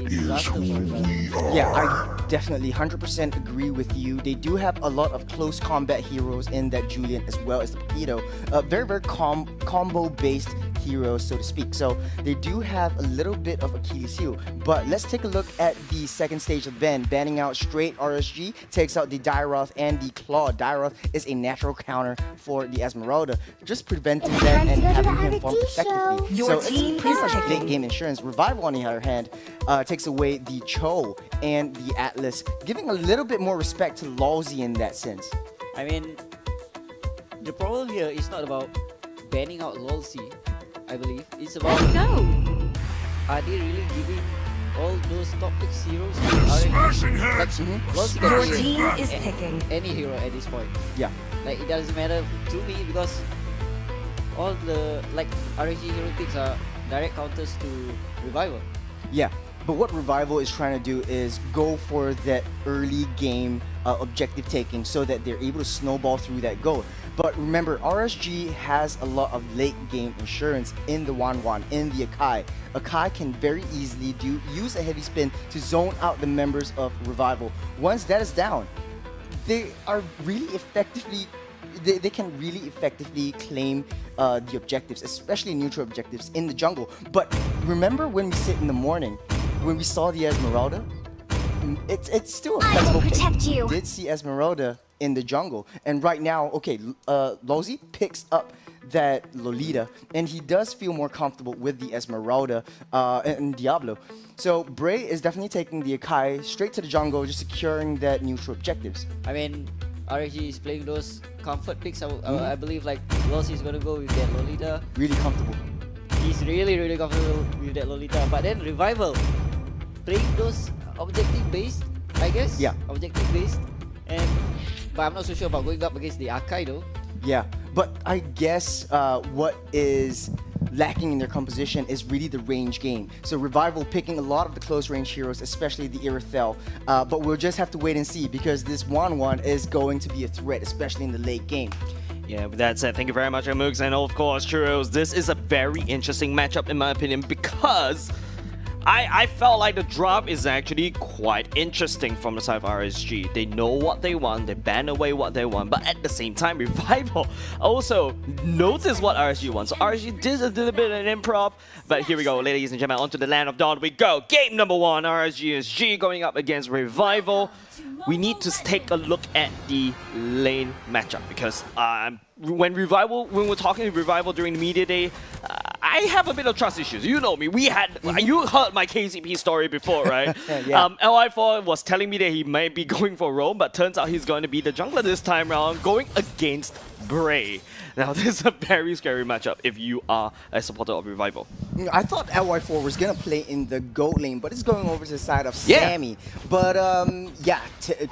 disaster for Revival. Yeah, I definitely 100% agree with you. They do have a lot of close combat heroes in that Julian as well as the Potato. Very combo-based heroes, so to speak. So they do have a little bit of Achilles heel. But let's take a look at the second stage of ban. Banning out straight RSG takes out the Dairoth and the Claw. Dairoth is a natural counter for the Esmeralda, just preventing them and having him farm effectively. So it's pretty much late game insurance. Revival, on the other hand, takes away the Cho and the Atlas, giving a little bit more respect to Lolsie in that sense. I mean, the problem here is not about banning out Lolsie, I believe. It's about, are they really giving all those top 6 heroes to RSG? Lolsie can Your be team is picking any hero at this point. Yeah. Like, it doesn't matter to me because all the RSG hero picks are direct counters to Revival. Yeah, but what Revival is trying to do is go for that early game objective taking so that they're able to snowball through that goal. But remember, RSG has a lot of late game insurance in the Wanwan, in the Akai. Akai can very easily use a heavy spin to zone out the members of Revival. Once that is down, they are really effectively they can really effectively claim the objectives, especially neutral objectives in the jungle. But remember when we sit in the morning, when we saw the Esmeralda, it's still a flexible pick. We did see Esmeralda in the jungle, and right now, okay, Lolsie picks up that Lolita, and he does feel more comfortable with the Esmeralda and Diablo. So BRAYYY is definitely taking the Akai straight to the jungle, just securing that neutral objectives. I mean, RSG is playing those comfort picks. I believe Lolsie is gonna go with that Lolita. Really comfortable. He's really comfortable with that Lolita. But then Revival playing those objective based, I guess. Yeah. Objective based, but I'm not so sure about going up against the Akai though. Yeah, but I guess what is lacking in their composition is really the range game. So Revival picking a lot of the close range heroes, especially the Irithel. But we'll just have to wait and see because this 1-1 is going to be a threat, especially in the late game. Yeah, with that said, thank you very much, Moogs, and of course, Churros. This is a very interesting matchup in my opinion because I felt like the draft is actually quite interesting from the side of RSG. They know what they want, they ban away what they want, but at the same time, Revival also notice what RSG wants. So RSG did a little bit of an improv, but here we go, ladies and gentlemen, onto the land of dawn we go. Game number 1, RSG SG going up against Revival. We need to take a look at the lane matchup because when we're talking Revival during the media day, I have a bit of trust issues. You know me. You heard my KCP story before, right? Yeah. LI4 was telling me that he might be going for Rome, but turns out he's going to be the jungler this time around, going against BRAYYY. Now, this is a very scary matchup if you are a supporter of Revival. I thought LY4 was going to play in the gold lane, but it's going over to the side of Sammy. But yeah,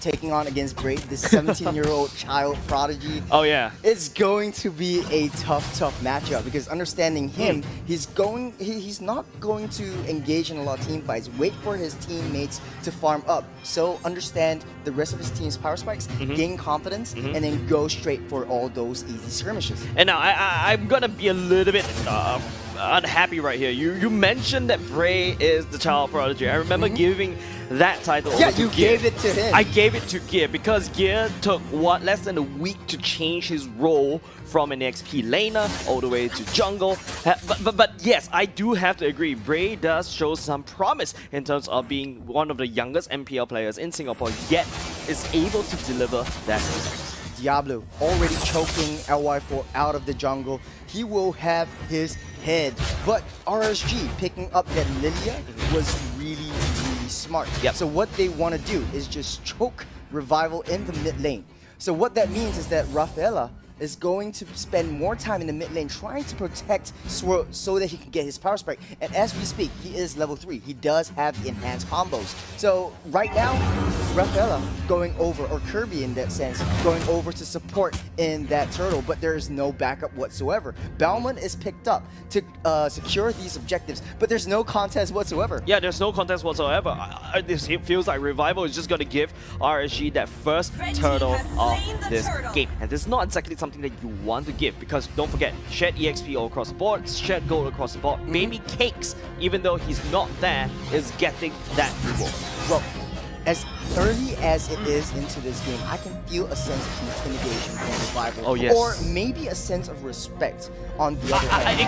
taking on against BRAYYY, this 17-year-old child prodigy. Oh, yeah. It's going to be a tough matchup because understanding him, he's not going to engage in a lot of team fights, wait for his teammates to farm up. So understand the rest of his team's power spikes, gain confidence, and then go straight for all those easy skirmishes. And now I'm gonna be a little bit unhappy right here. You mentioned that BRAYYY is the child prodigy. I remember giving that title over to you Gear. gave it to him. I gave it to Gear because Gear took less than a week to change his role from an XP laner all the way to jungle. But yes, I do have to agree. BRAYYY does show some promise in terms of being one of the youngest MPL players in Singapore, yet is able to deliver that. Diablo already choking LY4 out of the jungle. He will have his head. But RSG picking up that Lilia was really smart. So what they want to do is just choke Revival in the mid lane. So what that means is that Rafaela is going to spend more time in the mid lane trying to protect Swirled so that he can get his power spike. And as we speak, he is level 3. He does have enhanced combos. So right now, Rafaela going over, or Kirby in that sense, going over to support in that turtle, but there is no backup whatsoever. Bauman is picked up to secure these objectives, but there's no contest whatsoever. Yeah, there's no contest whatsoever. It feels like Revival is just going to give RSG that first turtle of this game. And this is not exactly something that you want to give, because don't forget, shared EXP all across the board, shared gold across the board. Babycakes, even though he's not there, is getting that reward. Well, as early as it is into this game, I can feel a sense of intimidation from Revival. Oh, yes. Or maybe a sense of respect on the other hand.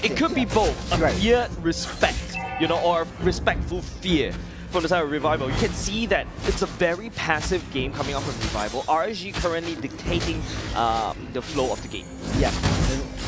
It could be both. A fear, respect, you know, or respectful fear from the side of Revival. You can see that it's a very passive game coming out from Revival. RSG currently dictating the flow of the game. Yeah.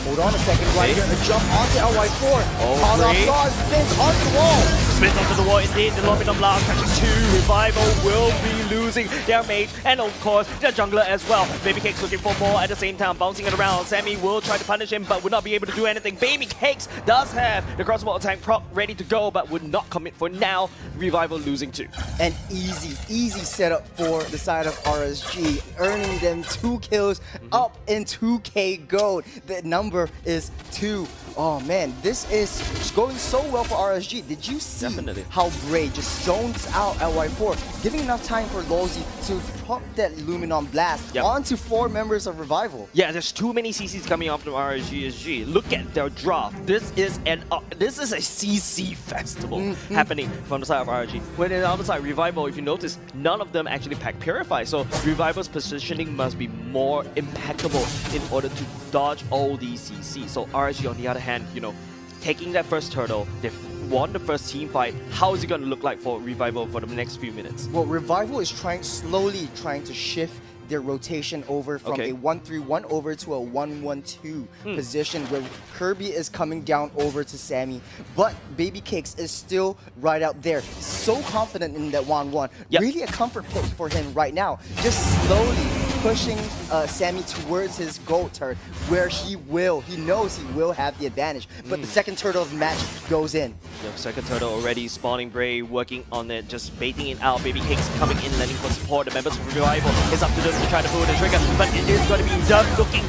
Hold on a second, right here. A jump onto LY4. Caught off guard, spins onto the wall. Spins onto the wall indeed. The Lobby Blast catches 2. Revival will be losing their mage and of course their jungler as well. Babycakes looking for more at the same time, bouncing it around. Sammy will try to punish him but would not be able to do anything. Babycakes does have the crossbow attack prop ready to go but would not commit for now. Revival losing 2. An easy setup for the side of RSG, earning them 2 kills up in 2k gold. The number is 2. Oh man, this is going so well for RSG. Did you see how BRAYYY just zones out LY4, giving enough time for Lolsie to pop that Luminon blast onto 4 members of Revival? Yeah, there's too many CCs coming off from RSG SG. Look at their draft. This is a CC festival happening from the side of RSG. When on the other side, Revival, if you notice, none of them actually pack Purify. So Revival's positioning must be more impeccable in order to dodge all these CCs. So RSG on the other hand, you know, taking that first turtle, they've won the first team fight. How is it going to look like for Revival for the next few minutes? Well, Revival is slowly trying to shift their rotation over from a 1-3-1 over to a 1-1-2 position where Kirby is coming down over to Sammy, but Babycakes is still right out there. So confident in that 1-1. Really a comfort pick for him right now. Just slowly pushing Sammy towards his gold turret where he knows he will have the advantage. But the second turtle of the match goes in. The second turtle already spawning. BRAYYY working on it, just baiting it out. Babycakes coming in, lending for support. The members of Revival is up to them to try to pull the trigger, but it is going to be done looking.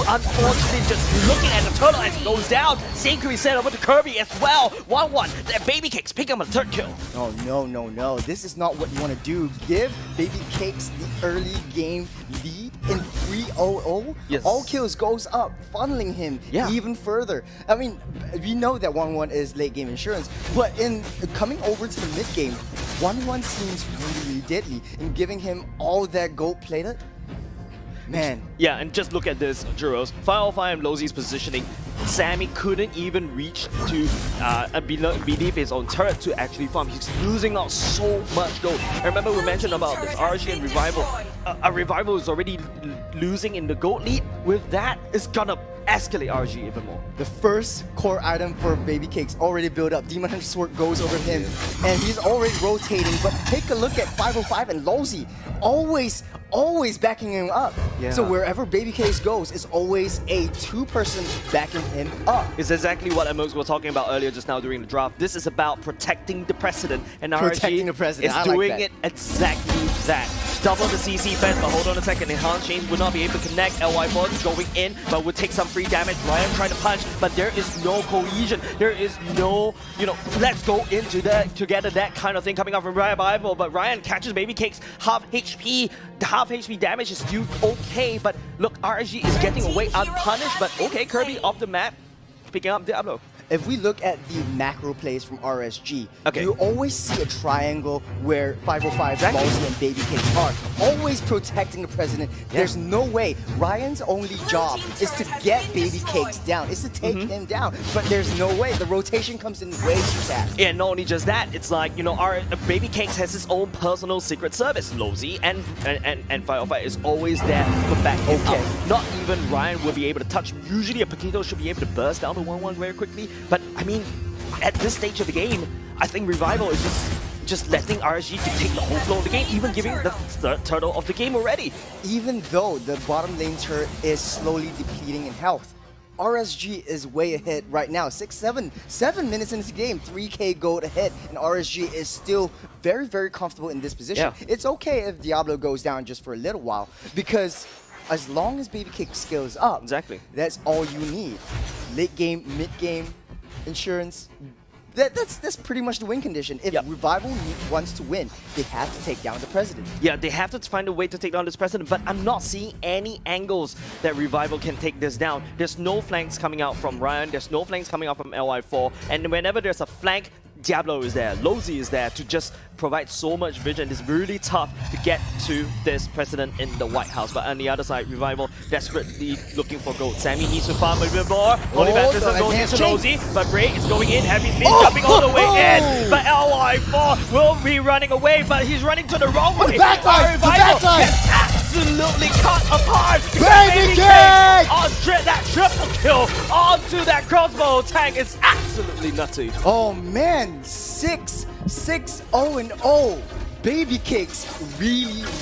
Unfortunately, just looking at the turtle as it goes down. Synchro set over to Kirby as well. 1-1. Babycakes pick up a third kill. Oh, no. This is not what you want to do. Give Babycakes the early game lead in 3-0-0. Yes. All kills goes up, funneling him even further. I mean, we know that 1-1 is late game insurance, but in coming over to the mid game, 1-1 seems really deadly in giving him all that gold plated. Man. Yeah, and just look at this, CHURROS. 505 and Lolsie's positioning. Sammy couldn't even reach to believe his own turret to actually farm. He's losing out so much gold. I remember we mentioned about this RSG and Revival. A Revival is already losing in the gold lead. With that, it's gonna escalate RSG even more. The first core item for Babycakes already built up. Demon Hunter Sword goes over him, and he's already rotating. But take a look at 505 and Lolsie, always backing him up. So wherever Babycakes goes, it's always a 2-person backing him up. It's exactly what Emox was talking about earlier just now during the draft. This is about protecting the precedent, and RSG is doing it exactly that. Double the CC fence, but hold on a second. Enhanced Chains would not be able to connect. LY4 going in, but would take some free damage. Ryan trying to punch, but there is no cohesion. There is no, you know, let's go into that together, that kind of thing coming out from Revival. But Ryan catches Babycakes, half HP. The half HP damage is still okay, but look, RSG is getting away unpunished. But okay, Kirby off the map, picking up Diablo. If we look at the macro plays from RSG, you always see a triangle where 505, Lolsie, and Babycakes are always protecting the president. There's no way. Ryan's only job is to get Babycakes down, is to take him down. But there's no way. The rotation comes in way too fast. And not only just that, it's like, you know, our Babycakes has his own personal secret service. Lolsie and 505 is always there to back him up. Not even Ryan will be able to touch. Usually a potato should be able to burst down to 1-1 very quickly. But I mean, at this stage of the game, I think Revival is just letting RSG dictate the whole flow of the game, even giving the third turtle of the game already. Even though the bottom lane turret is slowly depleting in health, RSG is way ahead right now. 7 minutes into the game, 3K gold ahead, and RSG is still very, very comfortable in this position. Yeah. It's okay if Diablo goes down just for a little while, because as long as babycakes scales up, Exactly. that's all you need. Late game, mid game, insurance. That's pretty much the win condition. If Yep. Revival wants to win, they have to take down the president. Yeah, they have to find a way to take down this president, but I'm not seeing any angles that Revival can take this down. There's no flanks coming out from Ryan, there's no flanks coming out from LY4, and whenever there's a flank, Diablo is there, Lolsie is there to just provide so much vision. It's really tough to get to this president in the White House. But on the other side, Revival desperately looking for gold. Sammy needs to farm a bit more. Only baptism goes into Lolsie, but Bray is going in. Heavy speed jumping all the way in. But LY4 will be running away, but he's running to the wrong way. backline, the backline. Gets absolutely cut apart. BABYCAKES! On that triple kill onto that crossbow tank is absolutely nutty. Oh man, 6-0-0. Babycakes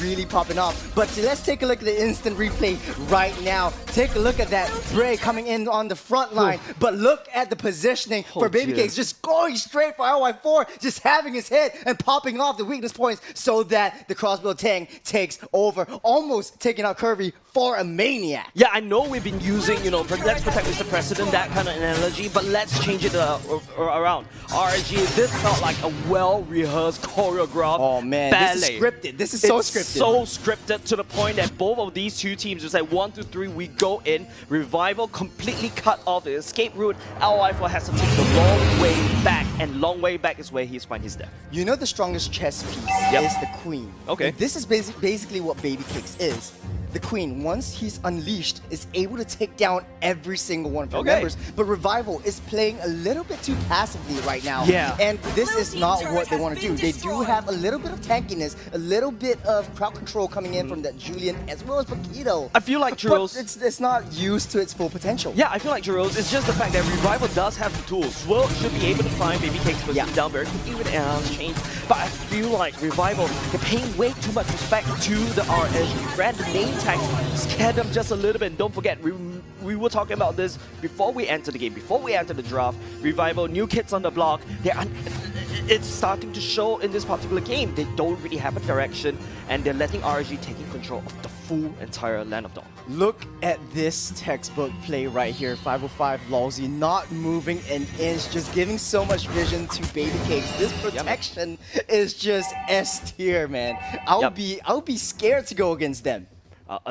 really popping off. But let's take a look at the instant replay right now. Take a look at that Bray coming in on the front line. But look at the positioning for Babycakes. Just going straight for LY4, just having his head and popping off the weakness points so that the crossbow tank takes over, almost taking out Kirby for a maniac. Yeah, I know we've been using, you know, let's protect Mr. President, that kind of analogy, but let's change it around. RSG, this felt like a well-rehearsed choreographed Man, ballet. this is scripted. This is so scripted. So scripted to the point that both of these two teams just like 1, 2, 3, we go in. Revival completely cut off the escape route. LY4 has to take the long way back, and long way back is where he's find his death. You know the strongest chess piece is the queen. Okay. And this is basically what Babycakes is. The queen, once he's unleashed, is able to take down every single one of your members. But Revival is playing a little bit too passively right now. Yeah. And this is not what they want to do. They do have a little bit of tankiness, a little bit of crowd control coming in from that Julian as well as Paquito. I feel like CHURROS... But it's not used to its full potential. Yeah, I feel like CHURROS, it's just the fact that Revival does have the tools. Swirled should be able to find Babycakes position down very quickly with arms change. But I feel like Revival, they're paying way too much respect to the RSG brand. The name tags scare them just a little bit. And don't forget, we were talking about this before we enter the game, before we enter the draft. Revival, new kids on the block. It's starting to show in this particular game. They don't really have a direction, and they're letting RSG taking control of the full entire Land of Dawn. Look at this textbook play right here. 505 Lolsie not moving an inch, just giving so much vision to Babycakes. This protection is just S tier, man. I'll be scared to go against them.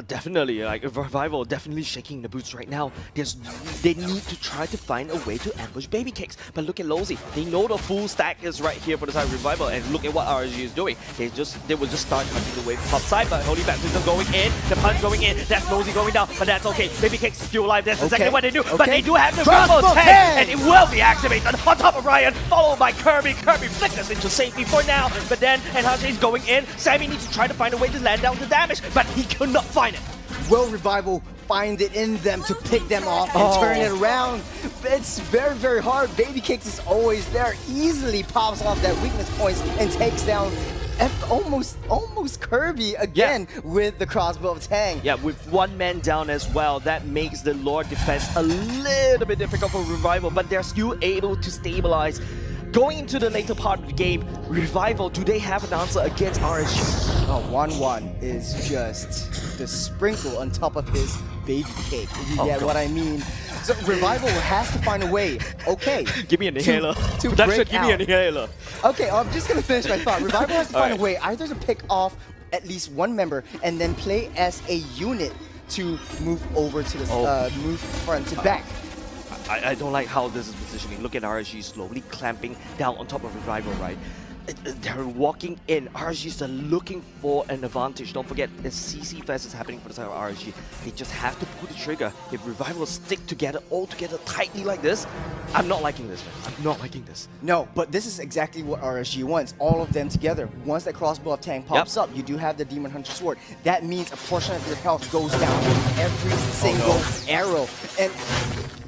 Definitely, like Revival definitely shaking the boots right now. They need to try to find a way to ambush Babycakes. But look at Lolsie. They know the full stack is right here for the side of Revival, and look at what RSG is doing. They will just start hunting the wave top side, but Holy Baptism going in, the punch going in, that's Lolsie going down, but that's okay. Babycakes is still alive. That's exactly what they do. But they do have the crossbow tag, and it will be activated on top of Ryan, followed by Kirby. Kirby flickers into safety for now, but then Enhanced is going in. Sammy needs to try to find a way to land down the damage, but he could not find it. Will Revival find it in them to pick them off and turn it around? It's very hard. Babycakes is always there, easily pops off that weakness points and takes down almost Kirby again with the crossbow of Tang. Yeah, with one man down as well, that makes the Lord defense a little bit difficult for Revival, but they're still able to stabilize. Going into the later part of the game, Revival, do they have an answer against RSG? 1-1 is just the sprinkle on top of his baby cake, if you get what I mean. So Revival has to find a way, give me an inhaler. To Production, break give me an inhaler. Okay, I'm just gonna finish my thought. Revival has to find a way either to pick off at least one member and then play as a unit to move over to the move front to back. I don't like how this is positioning. Look at RSG slowly clamping down on top of Revival, right? They're walking in. RSGs are looking for an advantage. Don't forget, the CC Fest is happening for the side of RSG. They just have to pull the trigger. If Revival stick together, all together tightly like this, I'm not liking this, man. I'm not liking this. No, but this is exactly what RSG wants. All of them together. Once that crossbow of Tang pops up, you do have the Demon Hunter Sword. That means a portion of your health goes down with every single arrow. And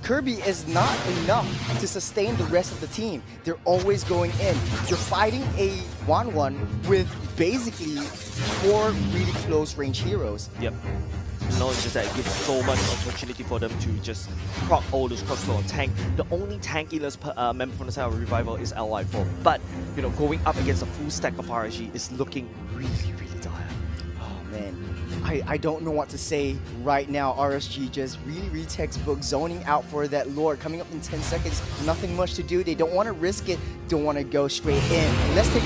Kirby is not enough to sustain the rest of the team. They're always going in. You're fighting a 1-1 with basically 4 really close range heroes. Yep. know, it's just that it gives so much opportunity for them to just proc all those crossbow and tank. The only tanky-less member from the side of Revival is LY4, but you know, going up against a full stack of RSG is looking really dire. Oh man, I don't know what to say right now. RSG just really textbook zoning out for that Lord. Coming up in 10 seconds, nothing much to do. They don't want to risk it, don't want to go straight in. Let's take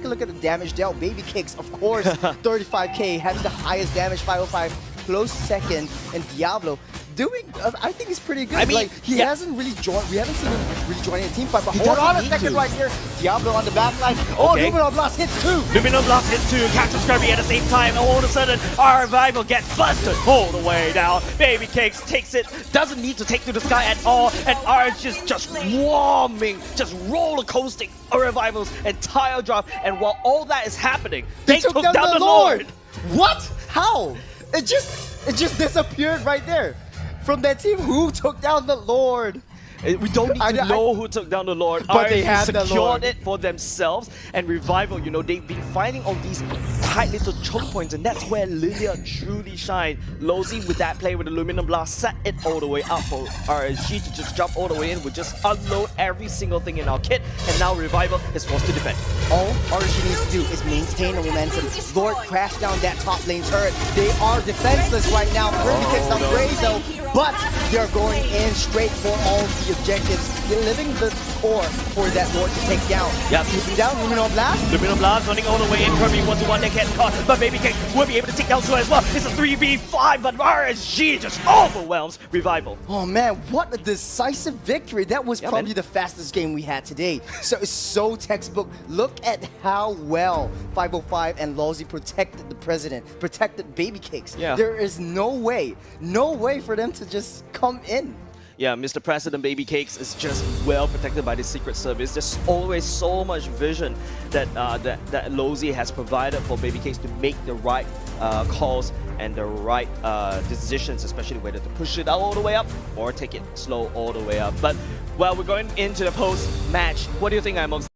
a look at the damage dealt. Babycakes, of course, 35k, having the highest damage, 505, close second, and Diablo doing, I think he's pretty good. I mean, like, he hasn't really joined, we haven't seen him really joining a team fight, but hold on a second right here. Diablo on the back line. Oh, Okay. Luminal Blast hits two. Luminal Blast hits two, catches Kirby at the same time, all of a sudden, our Revival gets busted all the way down. Babycakes takes it, doesn't need to take to the sky at all, and RSG is just swarming, just roller coasting our Revival's entire drop, and while all that is happening, they took down the Lord! What? How? It just disappeared right there. From that team, who took down the Lord? We don't need to know who took down the Lord. But they RSG had the secured Lord. it for themselves. And Revival, you know, they've been finding all these tight little choke points, and that's where Lilia truly shine. Lolsie with that play with the Luminum Blast set it all the way up for RSG to just jump all the way in. We'll just unload every single thing in our kit, and now Revival is forced to defend. All RSG needs to do is maintain the momentum. Lord crashed down that top lane turret. They are defenseless right now. Kirby takes down Gray though, but they're going in straight for all the objectives. They're living the core for that Lord to take down. Yep. Keeping down Luminal Blast. Luminum Blast running all the way in. Kirby 1-to-1, they can't caught, but Babycake will be able to take down Swirled as well. It's a 3v5, but RSG just overwhelms Revival. Oh man, what a decisive victory. That was probably the fastest game we had today. So it's so textbook. Look at how well 505 and Lolsie protected the president, protected Babycakes. Yeah. There is no way for them to just come in. Yeah, Mr. President Babycakes is just well protected by the Secret Service. There's always so much vision that that Lolsie has provided for Babycakes to make the right calls and the right decisions, especially whether to push it all the way up or take it slow all the way up. But, well, we're going into the post-match. What do you think, Imox?